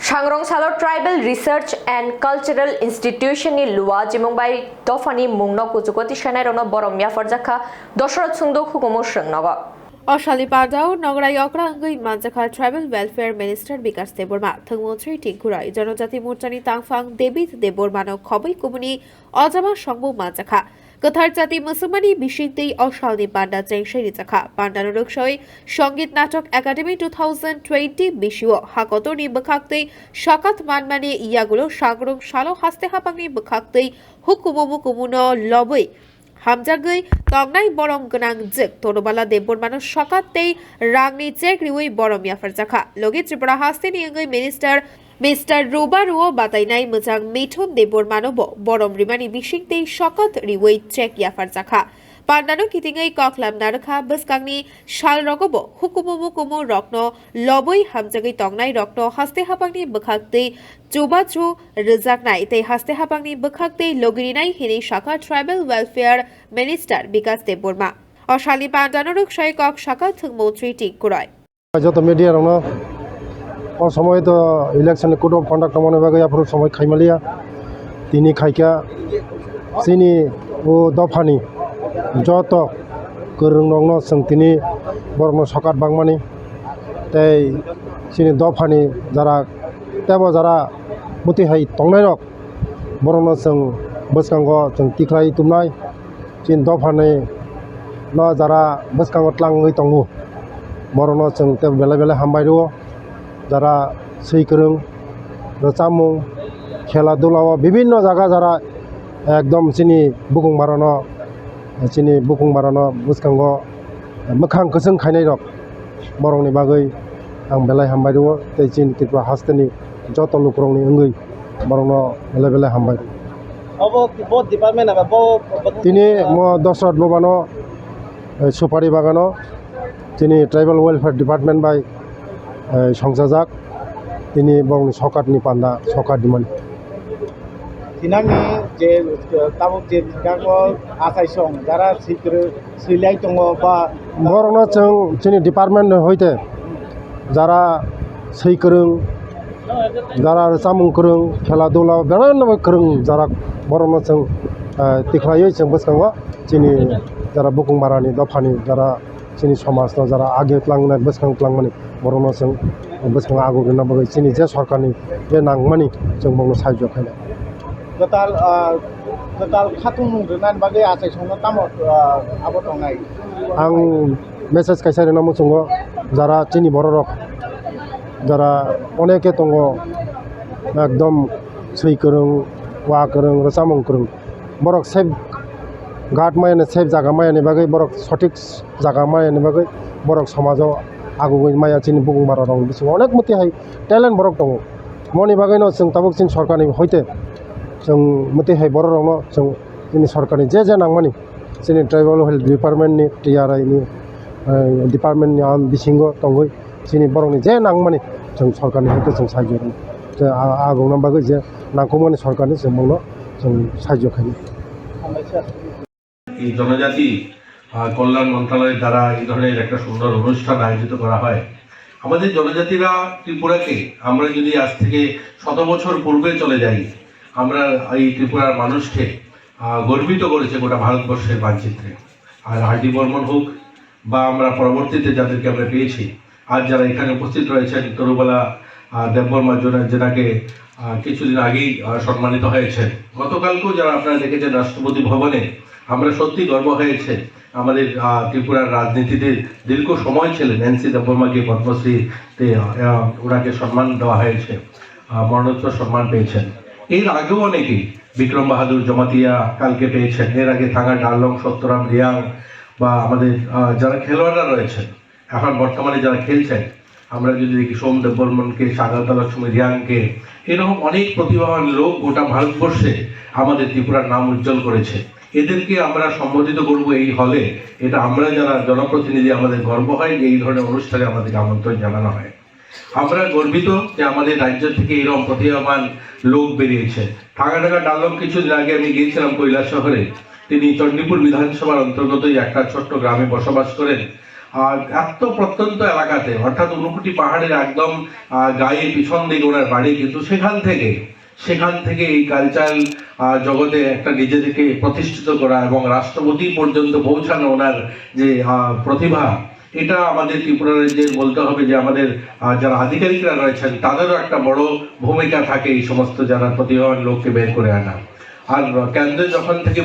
Sangrong Tribal Research and Cultural Institution ni Lua Jimongbai Dophani Mwngno Kuchugo Tisanai Rokno Borom Yapharma Dashrath Kuchugo Mwngno Oshali Panda Nograi Okrangi Songchajakha Tribal Welfare Minister Bikas Deborma Thangmantri Tinkurai Janojati Murchani Tangfang Debit Debormano Khoboi Kumuni Ojama Songbo Songchajakha Kathar Jati Musumani Bishikti Oshali Panda Songchajakha Panda Rukshoy Songit Natok Academy 2020 Bishiwo Hakotoni Bakakte Shakat Manmani Iagulo Shagrung Shalo Haste Hapangni Bakakte Hukumu Kumuno Lobby Hamjagai Tongnai Borom Ganang Zik Torobala Debormano Shakate Rangni Chek Riwi Borom Yapharma Logi Tripura Hastini Yangai Minister Mr. Rubaruo Batainai Mujang Methun Debormano Borom Rimani Bishikte Shakat Riwi Chek Yapharma Pandano Kitingai Koklam Naraka Buskangni Shal Rogobo Hukumu Rokno Loboi Hamjagai Tongnai Rokno Haste Hapangni Bakakte Chubachu Rizaknai Te Haste Hapangni Bakakte Logirinai Hini Shaka Tribal Welfare Minister Bikas Deborma Oshali Pandano Rukshay Kok Shaka Thangmantri Tinkurai Joto media Rokno or সময় তো election code of conduct মনে ভাগে আপুর সময় খাইমালিয়া তিনি খাইকা সিনি ও দফানি যত করং নংনো जों তিনি বরং সকাত বাংমানি তাই সিনি দফানি যারা তেবো যারা মুতি হাই তংনাই রক বরং जों বসকাঙ্গ जों তিখ্লাই তুমনাই সিন দফানি ন যারা বসকাঙ্গ ত্লাংই তংগু বরং जों তে বেলা বেলা হামবাইরো যারা সেই করং রচামুং খেলাধুলা বিভিন্ন জায়গা যারা একদম চিনি বুকুং বারানো বুসকাঙ্গ মোখাং गोसों খাইনাই রক বরংনি বাগৈ आं বেলাই হামবাই দো তাই চিন ত্রিপুরা হাস্তেনি যত লোকরংনি অঙ্গৈ বরং বেলা বেলা হামবাই অবো বহুত ডিপার্টমেন্ট আবা তিনি দশরথ ববানো সুপারি বাগানো তিনি tribal welfare department by Songchajakha তিনি বরং সকাতনি পান্ডা সকাত দিমান তিনাংনি যে তাবক যে গাগো আসাই সং যারা সিলাই দङ বা বরং जों जोंनि ডিপার্টমেন্ট হইতে যারা সেই করং যারা চামুং করং খেলাধুলা বিভিন্ন করং যারা বরং जों তিখ্লাयै जों বসকাঙ্গ जोंनि যারা বুকুং বারানি দফানি যারা जोंनि समाजनो যারা आगे ত্लांनाय বসকাं ত্लांमानि বরং जों বসকাं आगु गना बगै जोंनि जे सरकारनि जे नांगमानि जों बंनो साहाय्य खायना गताल खाथुं रुनान बागै आसाय संनो तामो आबो दंनाय आं मेसेज कायसारि नाम संगो যারা চিনি বড় রক যারা অনেকে দङ একদম সই করং ওয়া করং রসামং করং বরক সেভ ঘাট মায়ানে সেভ জায়গা মায়ানে বাগै বরক সঠিক জায়গা মায়ানে বাগै বরক সমাজও আগুগৈ মায়া চিনি বুকুং বারা দङ बिसो अनेक मति हाय टेलेन्ट बरक दङ मनि बागैनो जों ताबक चिन सरकारनि हयते जों मति हाय बर रंनो जों जोंनि सरकारनि जे नांमानि जोंनि ट्राइबल हेल्थ डिपार्टमेन्टनि टिआरआइनि डिपार्टमेन्टनि आन बिसिंगो दङै जोंनि बरंनि जे नांमानि जों सरकारनि हयते जों साहाय्य जों आगौना बागै जे नांगौमानि सरकारनि जों बंनो जों साहाय्य खायनो এই জনজাতি কল্যাণ মন্ত্রণালয়ের দ্বারা এই ধরনের একটা সুন্দর অনুষ্ঠান আয়োজিত করা হয় আমাদের জনজাতিরা ত্রিপুরাকে আমরা যদি আজ থেকে 100 বছর পূর্বে চলে যাই আমরা এই ত্রিপুরার মানুষকে গর্বিত করেছে গোটা ভারতবর্ষের মানচিত্রে আর হার্ডি বর্মন হোক বা আমরা পরবর্তীতে যাদেরকে আমরা পেয়েছি আজ যারা এখানে উপস্থিত রয়েছেন তরুবালা দেববর্মা যেনাকে কিছুদিন আগেই সম্মানিত হয়েছেন গতকালকেও যারা আপনারা দেখেছেন রাষ্ট্রপতি ভবনে আমরা সত্যি গর্ব হয়েছে আমাদের ত্রিপুরার রাজনীতিতে দীর্ঘ সময় ছিলেন এনসি দেববর্মাকে পদ্মশ্রীতে ওনাকে সম্মান দেওয়া হয়েছে মরণোত্তর সম্মান পেয়েছেন এর আগেও অনেকেই বিক্রম বাহাদুর জমাতিয়া কালকে পেয়েছেন এর আগে থাঙ্গা ডালং সত্যরাম রিয়াং বা আমাদের যারা খেলোয়াড়রা রয়েছেন এখন বর্তমানে যারা খেলছেন আমরা যদি দেখি সোম দেববর্মনকে স্বাগত লক্ষ্মী রিয়াংকে এরকম অনেক প্রতিভাবান লোক গোটা ভারতবর্ষে আমাদের ত্রিপুরার নাম উজ্জ্বল করেছে এদেরকে আমরা সম্বোধিত করব এই হলে এটা আমরা যারা জনপ্রতিনিধি আমাদের গর্ব হয় যে এই ধরনের অনুষ্ঠানে আমাদেরকে আমন্ত্রণ জানানো হয় আমরা গর্বিত যে আমাদের রাজ্য থেকে এরকম প্রতিভাবান লোক বেরিয়েছে থাঙ্গা ডালং কিছুদিন আগে আমি গিয়েছিলাম কৈলাস শহরে তিনি চণ্ডীপুর বিধানসভার অন্তর্গত একটা ছোট্ট গ্রামে বসবাস করেন এত প্রত্যন্ত এলাকাতে, অর্থাৎ ঊনকোটি পাহাড়ের একদম গায়ে পিছন দিকে ওনার বাড়ি, কিন্তু সেখান থেকে এই কালচারাল জগতে একটা নিজেদেরকে প্রতিষ্ঠিত করা এবং রাষ্ট্রপতি পর্যন্ত পৌঁছানো ওনার যে প্রতিভা, এটা আমাদের ত্রিপুরা রাজ্যের বলতে হবে যে আমাদের যারা আধিকারিকরা রয়েছেন তাদেরও একটা বড় ভূমিকা থাকে এই সমস্ত যারা প্রতিভাবান লোককে বের করে আনা। আর কেন্দ্রে যখন থেকে